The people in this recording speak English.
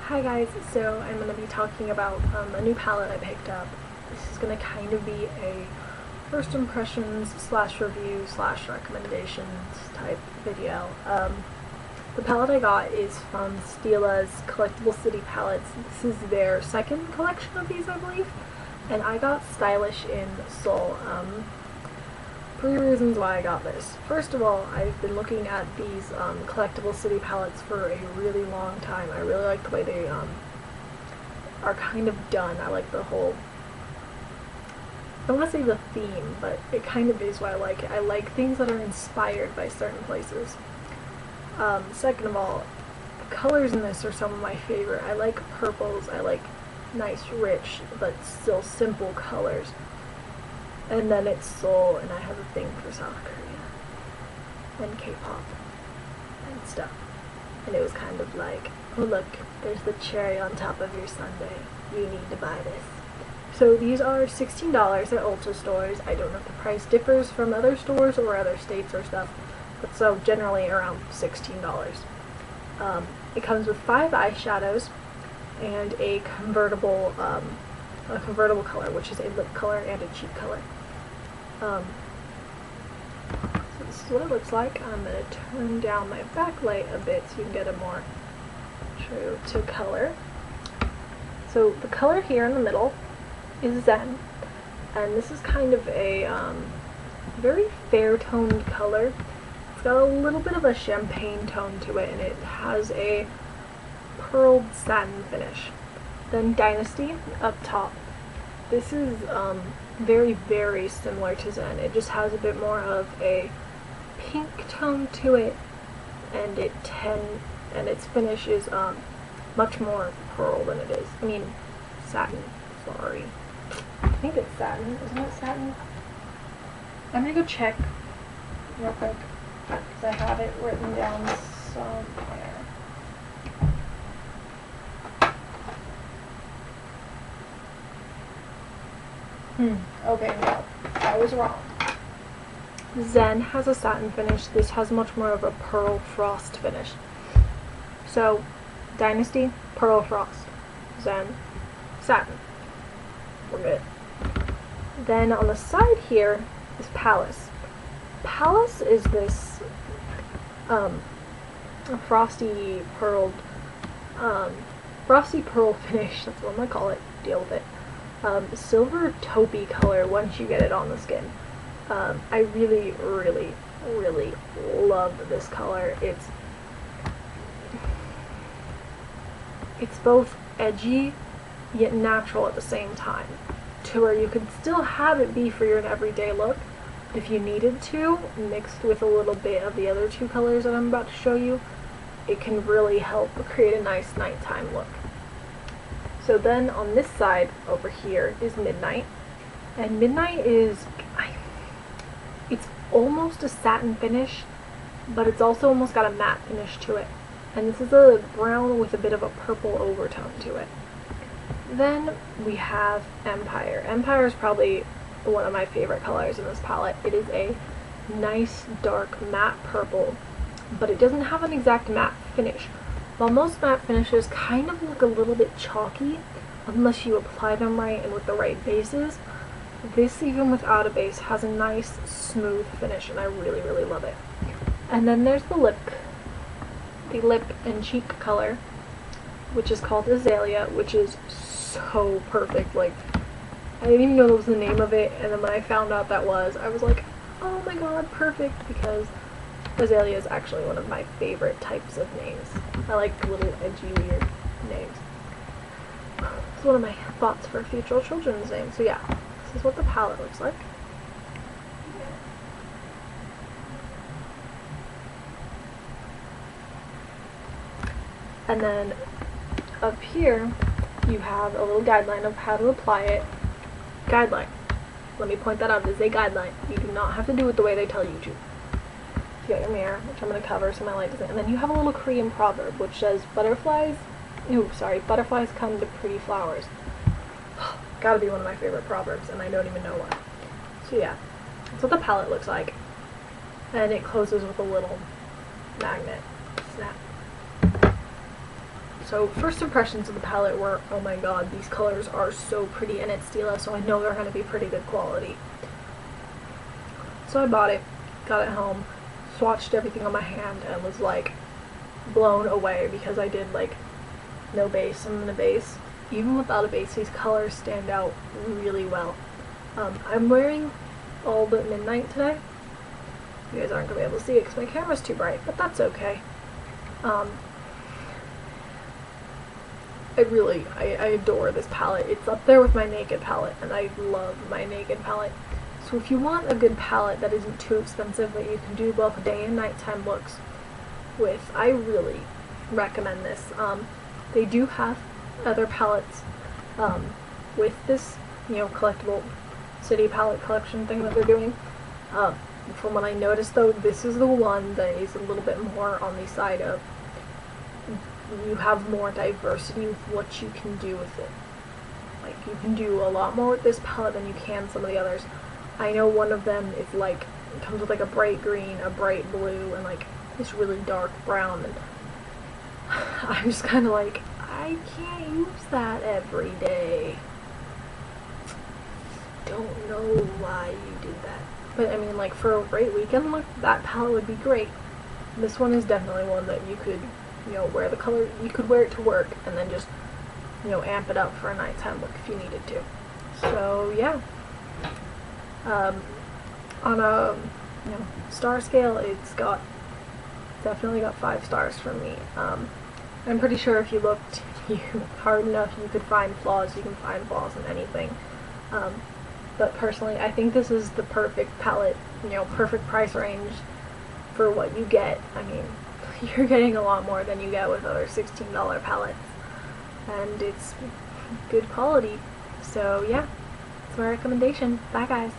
Hi guys, so I'm going to be talking about a new palette I picked up. This is going to kind of be a first impressions slash review slash recommendations type video. The palette I got is from Stila's Collectible City Palettes. This is their second collection of these, I believe, and I got Stylish in Seoul. Three reasons why I got this. First of all, I've been looking at these Collectible City palettes for a really long time. I really like the way they are kind of done. I like the whole, I don't want to say the theme, but it kind of is why I like it. I like things that are inspired by certain places. Second of all, the colors in this are some of my favorite. I like purples. I like nice, rich, but still simple colors. And then it's Seoul, and I have a thing for South Korea and K-pop and stuff. And it was kind of like, oh look, there's the cherry on top of your sundae. You need to buy this. So these are $16 at Ulta stores. I don't know if the price differs from other stores or other states or stuff, but so generally around $16. It comes with 5 eyeshadows and a convertible color, which is a lip color and a cheek color. So this is what it looks like. I'm going to turn down my backlight a bit so you can get a more true to color. So the color here in the middle is Zen, and this is kind of a very fair toned color. It's got a little bit of a champagne tone to it, and it has a pearled satin finish. Then Dynasty up top. This is very, very similar to Zen. It just has a bit more of a pink tone to it, and its finish is much more pearl than it is. I mean, satin. Sorry. I think it's satin. Isn't it satin? I'm gonna go check real quick because I have it written down somewhere. Okay, no, I was wrong. Zen has a satin finish. This has much more of a pearl frost finish. So, Dynasty, pearl frost. Zen, satin. We're good. Then on the side here is Palace. Palace is this frosty pearl finish. That's what I'm gonna call it. Deal with it. Silver taupey color once you get it on the skin. I really, really, really love this color. It's both edgy yet natural at the same time, to where you could still have it be for your everyday look if you needed to, mixed with a little bit of the other two colors that I'm about to show you. It can really help create a nice nighttime look. So then on this side over here is Midnight, and Midnight is, it's almost a satin finish, but it's also almost got a matte finish to it. And this is a brown with a bit of a purple overtone to it. Then we have Empire. Empire is probably one of my favorite colors in this palette. It is a nice dark matte purple, but it doesn't have an exact matte finish. While most matte finishes kind of look a little bit chalky unless you apply them right and with the right bases, this, even without a base, has a nice smooth finish, and I really, really love it. And then there's the lip and cheek color, which is called Azalea, which is so perfect. Like, I didn't even know that was the name of it, and then when I found out that was, I was like, oh my god, perfect, because Azalea is actually one of my favorite types of names. I like little edgy, weird names. It's one of my thoughts for future children's names. So yeah, this is what the palette looks like. And then up here, you have a little guideline of how to apply it. Guideline. Let me point that out. It is a guideline. You do not have to do it the way they tell you to. You got your mirror, which I'm going to cover so my light doesn't, and then you have a little Korean proverb which says butterflies come to pretty flowers. Gotta be one of my favorite proverbs, and I don't even know why. So yeah, that's what the palette looks like, and it closes with a little magnet snap. So first impressions of the palette were, oh my god, these colors are so pretty, and it's Stila, so I know they're going to be pretty good quality. So I bought it, got it home, swatched everything on my hand, and was like blown away because I did like no base and then a base. Even without a base, these colors stand out really well. I'm wearing all but midnight today. You guys aren't going to be able to see it because my camera's too bright, but that's okay. I adore this palette. It's up there with my Naked palette, and I love my Naked palette. So if you want a good palette that isn't too expensive, but you can do both day and nighttime looks with, I really recommend this. They do have other palettes with this, you know, collectible city palette collection thing that they're doing. From what I noticed though, this is the one that is a little bit more on the side of you have more diversity with what you can do with it. Like, you can do a lot more with this palette than you can some of the others. I know one of them is like, it comes with like a bright green, a bright blue, and like this really dark brown, and I'm just kind of like, I can't use that every day. Don't know why you did that. But I mean, like, for a great weekend look, that palette would be great. This one is definitely one that you could, you know, wear the color, you could wear it to work and then just, you know, amp it up for a nighttime look if you needed to. So yeah, on a, you know, star scale, it's definitely got 5 stars from me. I'm pretty sure if you looked hard enough, you could find flaws. You can find flaws in anything. But personally, I think this is the perfect palette, you know, perfect price range for what you get. I mean, you're getting a lot more than you get with other $16 palettes, and it's good quality. So yeah, it's my recommendation. Bye guys.